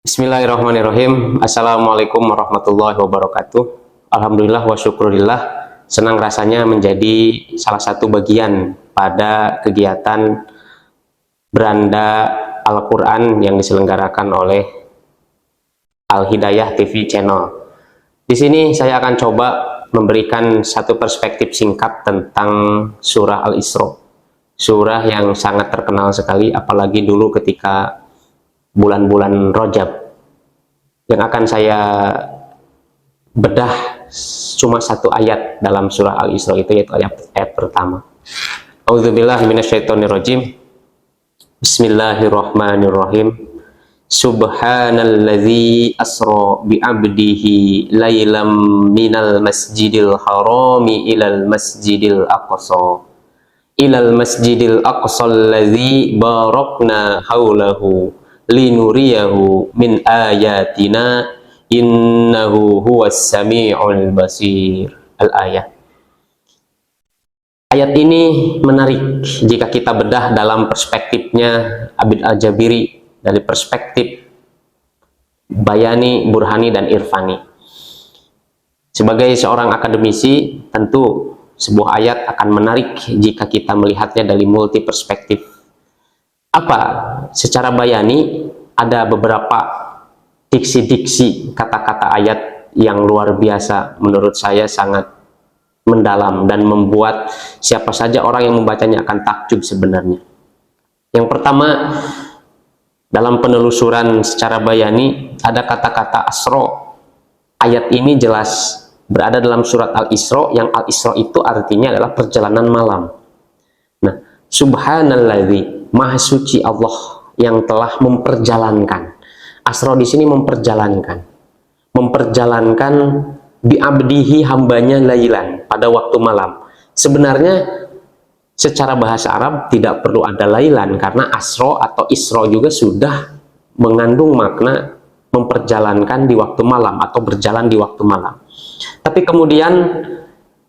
Bismillahirrahmanirrahim. Assalamualaikum warahmatullahi wabarakatuh. Alhamdulillah wa syukurillah. Senang rasanya menjadi salah satu bagian pada kegiatan beranda Al-Quran yang diselenggarakan oleh Al-Hidayah TV Channel. Di sini saya akan coba memberikan satu perspektif singkat tentang surah Al-Isra. Surah yang sangat terkenal sekali, apalagi dulu ketika bulan-bulan Rajab. Yang akan saya bedah cuma satu ayat dalam surah Al-Isra itu, yaitu ayat pertama. A'udzubillahi minasyaitonirrajim. Bismillahirrahmanirrahim. Subhanalladzi asra bi'abdihi laylam minal masjidil harami ilal masjidil aqsa alladzi barakna haulahu linuriyahu min ayatina innahu huwas sami'ul basir. Al-ayat. Ayat ini menarik jika kita bedah dalam perspektifnya Abid Al-Jabiri, dari perspektif bayani, burhani, dan irfani. Sebagai seorang akademisi, tentu sebuah ayat akan menarik jika kita melihatnya dari multi perspektif. Apa? Secara bayani ada beberapa diksi-diksi kata-kata ayat yang luar biasa, menurut saya sangat mendalam dan membuat siapa saja orang yang membacanya akan takjub sebenarnya. Yang pertama, dalam penelusuran secara bayani ada kata-kata asra. Ayat ini jelas berada dalam surat Al-Isra, yang Al-Isra itu artinya adalah perjalanan malam. Nah, subhanalladzi, Maha suci Allah yang telah memperjalankan. Asra di sini memperjalankan bi'abdihi, hambanya, lailan, pada waktu malam. Sebenarnya secara bahasa Arab tidak perlu ada lailan, karena asra atau isra juga sudah mengandung makna memperjalankan di waktu malam atau berjalan di waktu malam. Tapi kemudian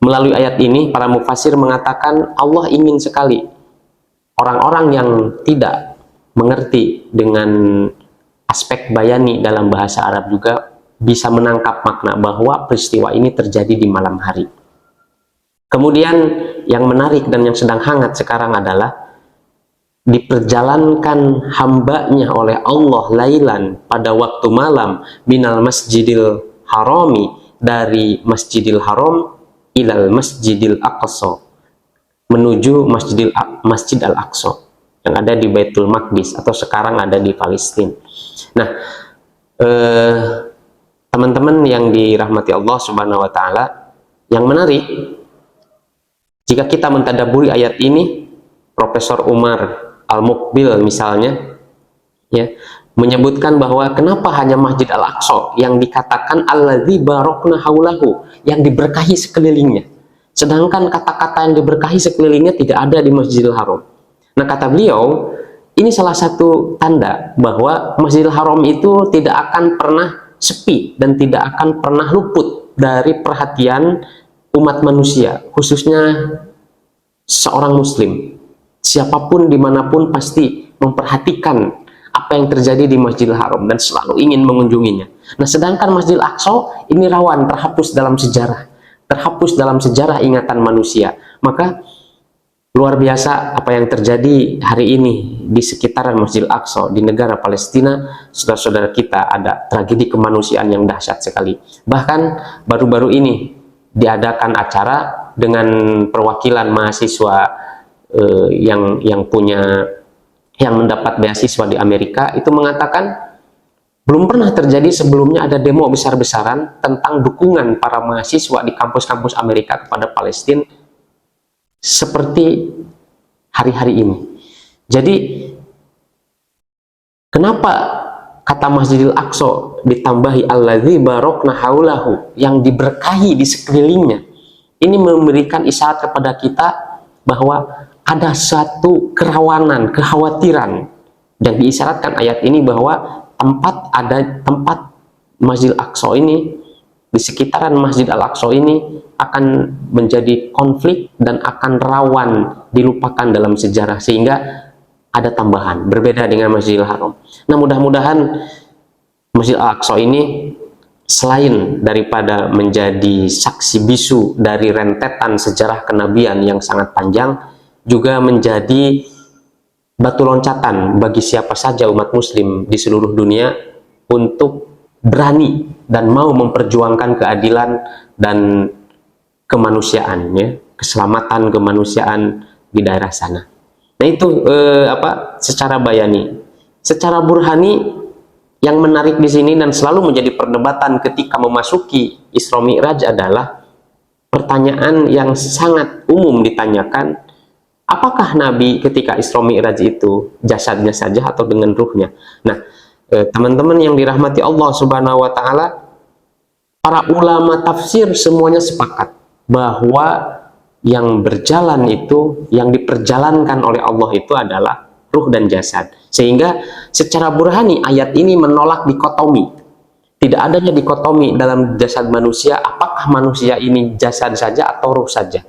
melalui ayat ini para mufassir mengatakan Allah ingin sekali orang-orang yang tidak mengerti dengan aspek bayani dalam bahasa Arab juga bisa menangkap makna bahwa peristiwa ini terjadi di malam hari. Kemudian yang menarik dan yang sedang hangat sekarang adalah diperjalankan hambanya oleh Allah lailan, pada waktu malam, minal masjidil harami, dari masjidil haram ilal masjidil aqsa, menuju Masjid Al-Aqsa yang ada di Baitul Maqdis atau sekarang ada di Palestina. Nah, teman-teman yang dirahmati Allah Subhanahu wa taala, yang menarik jika kita mentadaburi ayat ini, Profesor Umar Al-Muqbil misalnya ya menyebutkan bahwa kenapa hanya Masjid Al-Aqsa yang dikatakan alladzi barakna haulahu, yang diberkahi sekelilingnya, sedangkan kata-kata yang diberkahi sekelilingnya tidak ada di Masjidil Haram. Nah, kata beliau, ini salah satu tanda bahwa Masjidil Haram itu tidak akan pernah sepi dan tidak akan pernah luput dari perhatian umat manusia, khususnya seorang muslim. Siapapun dimanapun pasti memperhatikan apa yang terjadi di Masjidil Haram dan selalu ingin mengunjunginya. Nah, sedangkan Masjidil Aqsa ini rawan terhapus dalam sejarah ingatan manusia. Maka luar biasa apa yang terjadi hari ini di sekitaran Masjidil Aqsa di negara Palestina. Saudara-saudara kita, ada tragedi kemanusiaan yang dahsyat sekali. Bahkan baru-baru ini diadakan acara dengan perwakilan mahasiswa yang mendapat beasiswa di Amerika, itu mengatakan belum pernah terjadi sebelumnya ada demo besar-besaran tentang dukungan para mahasiswa di kampus-kampus Amerika kepada Palestina seperti hari-hari ini. Jadi kenapa kata Masjidil Aqsa ditambahi alladzi barakna haulahu, yang diberkahi di sekelilingnya? Ini memberikan isyarat kepada kita bahwa ada satu kerawanan, kekhawatiran yang diisyaratkan ayat ini, bahwa tempat Masjid Al-Aqsa ini, di sekitaran Masjid Al-Aqsa ini akan menjadi konflik dan akan rawan dilupakan dalam sejarah, sehingga ada tambahan berbeda dengan Masjidil Haram. Nah, mudah-mudahan Masjid Al-Aqsa ini selain daripada menjadi saksi bisu dari rentetan sejarah kenabian yang sangat panjang, juga menjadi batu loncatan bagi siapa saja umat muslim di seluruh dunia untuk berani dan mau memperjuangkan keadilan dan kemanusiaannya, keselamatan kemanusiaan di daerah sana. Nah itu secara bayani. Secara burhani, yang menarik di sini dan selalu menjadi perdebatan ketika memasuki Isra Mi'raj adalah pertanyaan yang sangat umum ditanyakan, apakah Nabi ketika Isra Mi'raj itu jasadnya saja atau dengan ruhnya? Nah, teman-teman yang dirahmati Allah Subhanahu wa taala, para ulama tafsir semuanya sepakat bahwa yang berjalan itu, yang diperjalankan oleh Allah itu adalah ruh dan jasad. Sehingga secara burhani ayat ini menolak dikotomi. Tidak adanya dikotomi dalam jasad manusia, apakah manusia ini jasad saja atau ruh saja.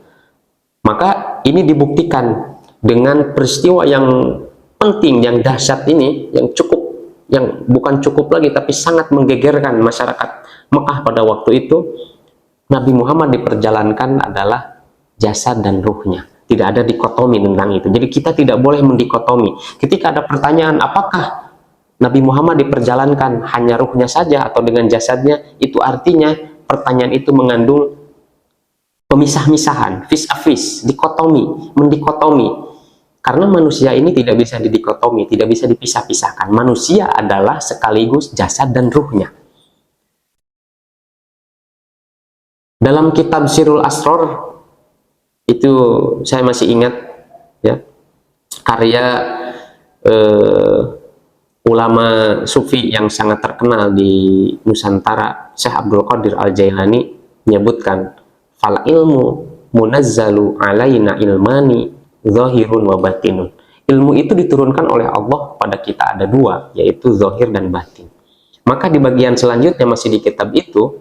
Maka ini dibuktikan dengan peristiwa yang penting, yang dahsyat ini, yang bukan cukup lagi tapi sangat menggegerkan masyarakat Mekah pada waktu itu. Nabi Muhammad diperjalankan adalah jasad dan ruhnya. Tidak ada dikotomi tentang itu. Jadi kita tidak boleh mendikotomi. Ketika ada pertanyaan apakah Nabi Muhammad diperjalankan hanya ruhnya saja atau dengan jasadnya, itu artinya pertanyaan itu mengandung pemisah-misahan, vis-a-vis, dikotomi, mendikotomi. Karena manusia ini tidak bisa didikotomi, tidak bisa dipisah-pisahkan. Manusia adalah sekaligus jasad dan ruhnya. Dalam kitab Sirul Asror, itu saya masih ingat ya, karya ulama sufi yang sangat terkenal di Nusantara, Syekh Abdul Qadir Al-Jailani menyebutkan, fal ilmu munazzalu alaina ilmani zahirun wa batinun. Ilmu itu diturunkan oleh Allah pada kita ada dua, yaitu zahir dan batin. Maka di bagian selanjutnya masih di kitab itu,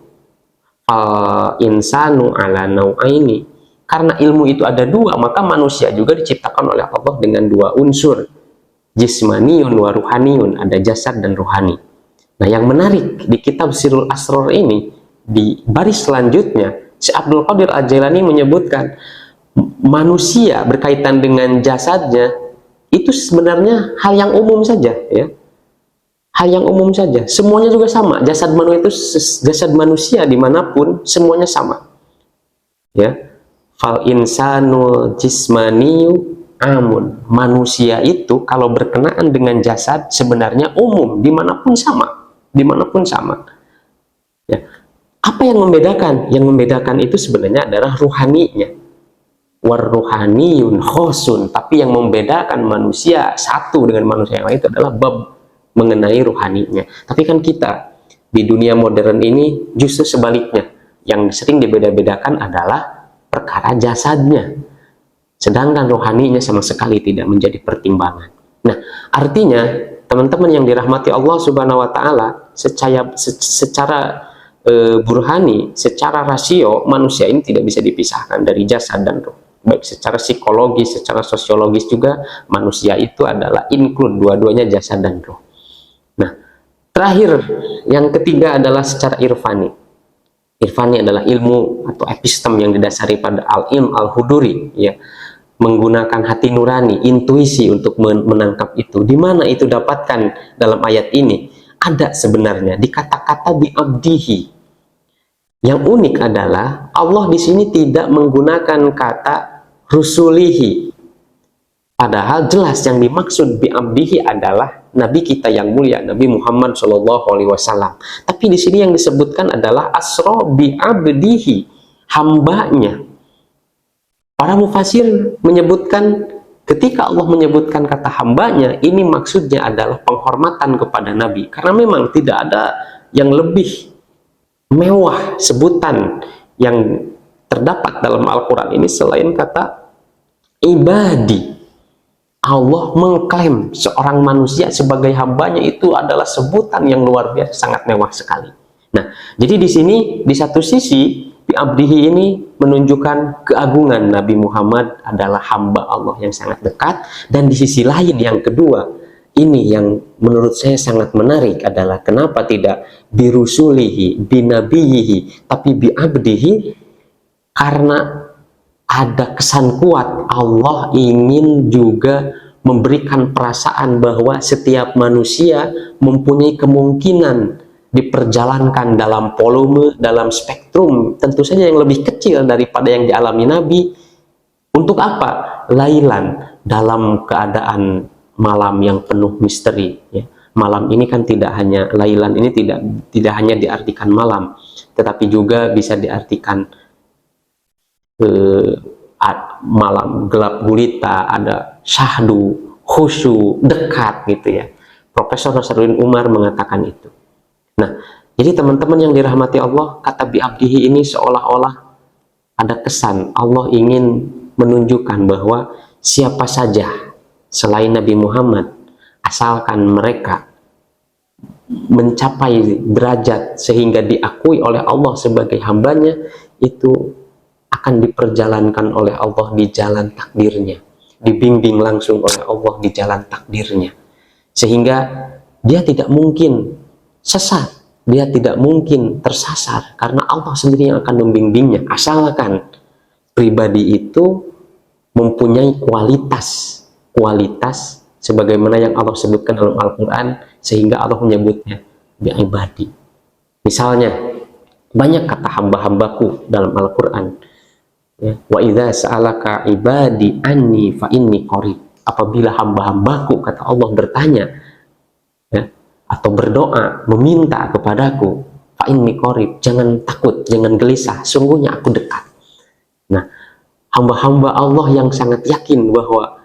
fal insanu ala nau'aini. Karena ilmu itu ada dua, maka manusia juga diciptakan oleh Allah dengan dua unsur, jismaniyun wa ruhaniyun, ada jasad dan ruhani. Nah yang menarik di kitab Sirul Asror ini, di baris selanjutnya, Syekh Abdul Qadir Al-Jailani menyebutkan manusia berkaitan dengan jasadnya itu sebenarnya hal yang umum saja, ya. Hal yang umum saja, semuanya juga sama. Jasad manusia itu jasad manusia dimanapun semuanya sama, ya. Fal insanu jismaniyu amun. Manusia itu kalau berkenaan dengan jasad sebenarnya umum, dimanapun sama, dimanapun sama. Ya. Apa yang membedakan? Yang membedakan itu sebenarnya adalah ruhaninya. Warruhaniyun khosun. Tapi yang membedakan manusia satu dengan manusia yang lain itu adalah bab mengenai ruhaninya. Tapi kan kita di dunia modern ini justru sebaliknya. Yang sering dibeda-bedakan adalah perkara jasadnya, sedangkan rohaninya sama sekali tidak menjadi pertimbangan. Nah, artinya teman-teman yang dirahmati Allah Subhanahu wa taala, secara burhani, secara rasio, manusia ini tidak bisa dipisahkan dari jasad dan roh. Baik secara psikologis, secara sosiologis juga manusia itu adalah include dua-duanya jasad dan roh. Nah, terakhir yang ketiga adalah secara irfani. Irfani adalah ilmu atau epistem yang didasari pada al-ilm al-huduri, ya, menggunakan hati nurani, intuisi untuk menangkap itu. Di mana itu dapatkan dalam ayat ini? Ada sebenarnya di kata-kata bi abdihi. Yang unik adalah Allah di sini tidak menggunakan kata rusulihi. Padahal jelas yang dimaksud bi abdihi adalah Nabi kita yang mulia, Nabi Muhammad SAW. Tapi di sini yang disebutkan adalah asra bi abdihi, hambanya. Para mufasir menyebutkan ketika Allah menyebutkan kata hambanya, ini maksudnya adalah penghormatan kepada Nabi. Karena memang tidak ada yang lebih mewah sebutan yang terdapat dalam Al-Quran ini selain kata ibadi. Allah mengklaim seorang manusia sebagai hambanya, itu adalah sebutan yang luar biasa, sangat mewah sekali. Nah, jadi di sini di satu sisi bi abdihi ini menunjukkan keagungan Nabi Muhammad adalah hamba Allah yang sangat dekat, dan di sisi lain yang kedua ini yang menurut saya sangat menarik adalah kenapa tidak birusulihi, binabiyihi, tapi biabdihi, karena ada kesan kuat Allah ingin juga memberikan perasaan bahwa setiap manusia mempunyai kemungkinan diperjalankan dalam volume, dalam spektrum tentu saja yang lebih kecil daripada yang dialami Nabi. Untuk apa? Lailan, dalam keadaan malam yang penuh misteri, ya. Malam ini kan tidak hanya lailan, ini tidak hanya diartikan malam, tetapi juga bisa diartikan malam gelap gulita, ada syahdu, khusyu, dekat gitu ya. Profesor Nasruddin Umar mengatakan itu. Nah, jadi teman-teman yang dirahmati Allah, kata bi'abdihi ini seolah-olah ada kesan Allah ingin menunjukkan bahwa siapa saja selain Nabi Muhammad, asalkan mereka mencapai derajat sehingga diakui oleh Allah sebagai hambanya, itu akan diperjalankan oleh Allah di jalan takdirnya, dibimbing langsung oleh Allah di jalan takdirnya, sehingga dia tidak mungkin sesat, dia tidak mungkin tersasar, karena Allah sendiri yang akan membimbingnya, asalkan pribadi itu mempunyai kualitas sebagaimana yang Allah sebutkan dalam Al-Quran, sehingga Allah menyebutnya bi'ibadi. Misalnya banyak kata hamba-hambaku dalam Al-Quran, ya, wa idza sa'alaka ibadi anni fa inni qarib. Apabila hamba-hambaku, kata Allah, bertanya, ya, atau berdoa meminta kepadaku, fa inni qarib, jangan takut, jangan gelisah, sungguhnya aku dekat. Nah, hamba-hamba Allah yang sangat yakin bahwa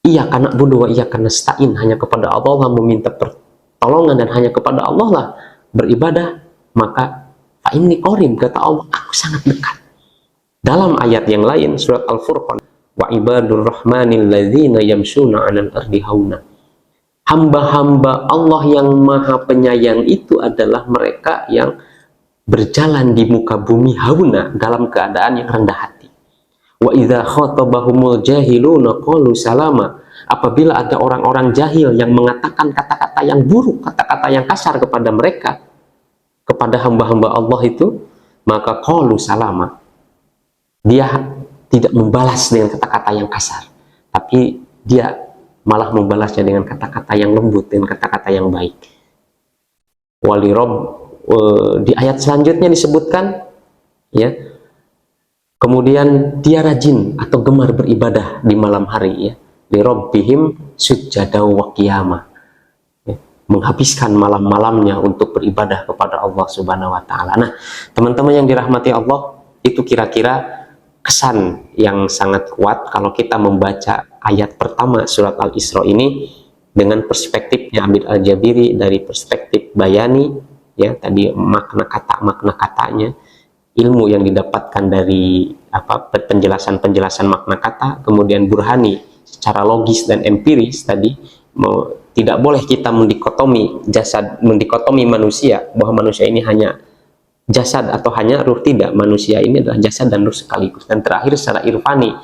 iya karena budu wa iya karena stain, hanya kepada Allah lah meminta pertolongan dan hanya kepada Allah lah beribadah, maka fa inni qarib, kata Allah, aku sangat dekat. Dalam ayat yang lain, surat Al-Furqan, wa ibadur rahmanil ladzina yamshuna 'alal ardi hauna. Hamba-hamba Allah yang maha penyayang itu adalah mereka yang berjalan di muka bumi hauna, dalam keadaan yang rendah hati. Wa idza khatabahumul jahiluna qalu salama. Apabila ada orang-orang jahil yang mengatakan kata-kata yang buruk, kata-kata yang kasar kepada mereka, kepada hamba-hamba Allah itu, maka qalu salama. Dia tidak membalas dengan kata-kata yang kasar, tapi dia malah membalasnya dengan kata-kata yang lembut, dengan kata-kata yang baik. Di ayat selanjutnya disebutkan, ya, kemudian dia rajin atau gemar beribadah di malam hari, ya, li rabbihim sujjada wa qiyamah, ya, menghabiskan malam-malamnya untuk beribadah kepada Allah Subhanahu wa taala. Nah, teman-teman yang dirahmati Allah, itu kira-kira kesan yang sangat kuat kalau kita membaca ayat pertama surat Al-Isra ini dengan perspektifnya Abid Al-Jabiri, dari perspektif bayani, ya, tadi makna katanya, ilmu yang didapatkan dari penjelasan makna kata, kemudian burhani secara logis dan empiris tadi. Tidak boleh kita mendikotomi manusia, bahwa manusia ini hanya jasad atau hanya ruh. Tidak, manusia ini adalah jasad dan ruh sekaligus. Dan terakhir secara irfani,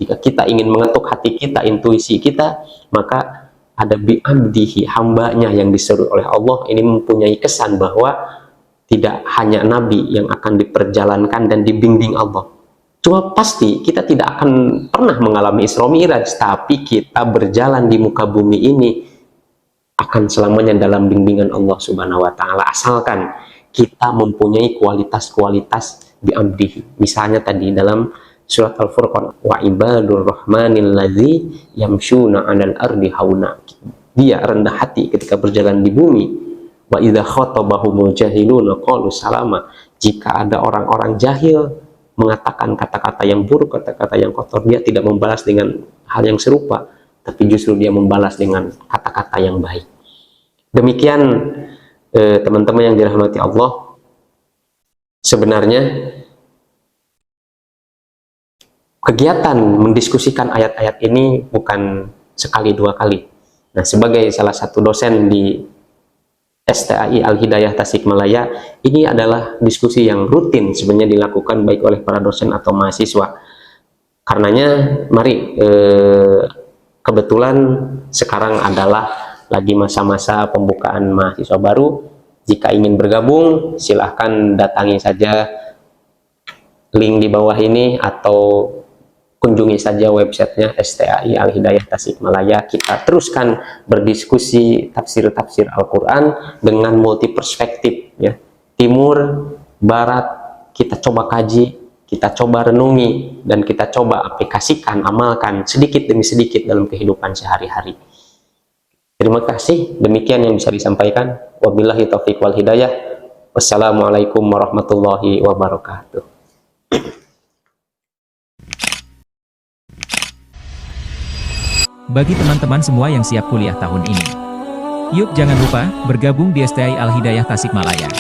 jika kita ingin mengetuk hati kita, intuisi kita, maka ada bi'abdihi, hambanya yang disuruh oleh Allah. Ini mempunyai kesan bahwa tidak hanya Nabi yang akan diperjalankan dan dibimbing Allah. Cuma pasti kita tidak akan pernah mengalami Isra Mi'raj, tapi kita berjalan di muka bumi ini akan selamanya dalam bimbingan Allah Subhanahu wa taala, asalkan kita mempunyai kualitas-kualitas bi'abdihi. Misalnya tadi dalam surat Al-Furqan, wa ibadur rahmanil ladzi yamshuna 'alal ardi hauna. Dia rendah hati ketika berjalan di bumi. Wa idza khatabahumul jahiluna qalu salama. Jika ada orang-orang jahil mengatakan kata-kata yang buruk, kata-kata yang kotor, dia tidak membalas dengan hal yang serupa, tapi justru dia membalas dengan kata-kata yang baik. Demikian teman-teman yang dirahmati Allah, sebenarnya kegiatan mendiskusikan ayat-ayat ini bukan sekali dua kali. Nah, sebagai salah satu dosen di STAI Al-Hidayah Tasikmalaya, ini adalah diskusi yang rutin sebenarnya dilakukan baik oleh para dosen atau mahasiswa. Karenanya, mari, kebetulan sekarang adalah lagi masa-masa pembukaan mahasiswa baru. Jika ingin bergabung, silahkan datangi saja link di bawah ini atau kunjungi saja websitenya STAI Al-Hidayah Tasikmalaya. Kita teruskan berdiskusi tafsir-tafsir Al-Quran dengan multi perspektif, ya. Timur, Barat, kita coba kaji, kita coba renungi, dan kita coba aplikasikan, amalkan sedikit demi sedikit dalam kehidupan sehari-hari. Terima kasih, demikian yang bisa disampaikan. Wabillahi taufiq wal hidayah. Wassalamualaikum warahmatullahi wabarakatuh. Bagi teman-teman semua yang siap kuliah tahun ini, yuk jangan lupa bergabung di STAI Al-Hidayah Tasikmalaya.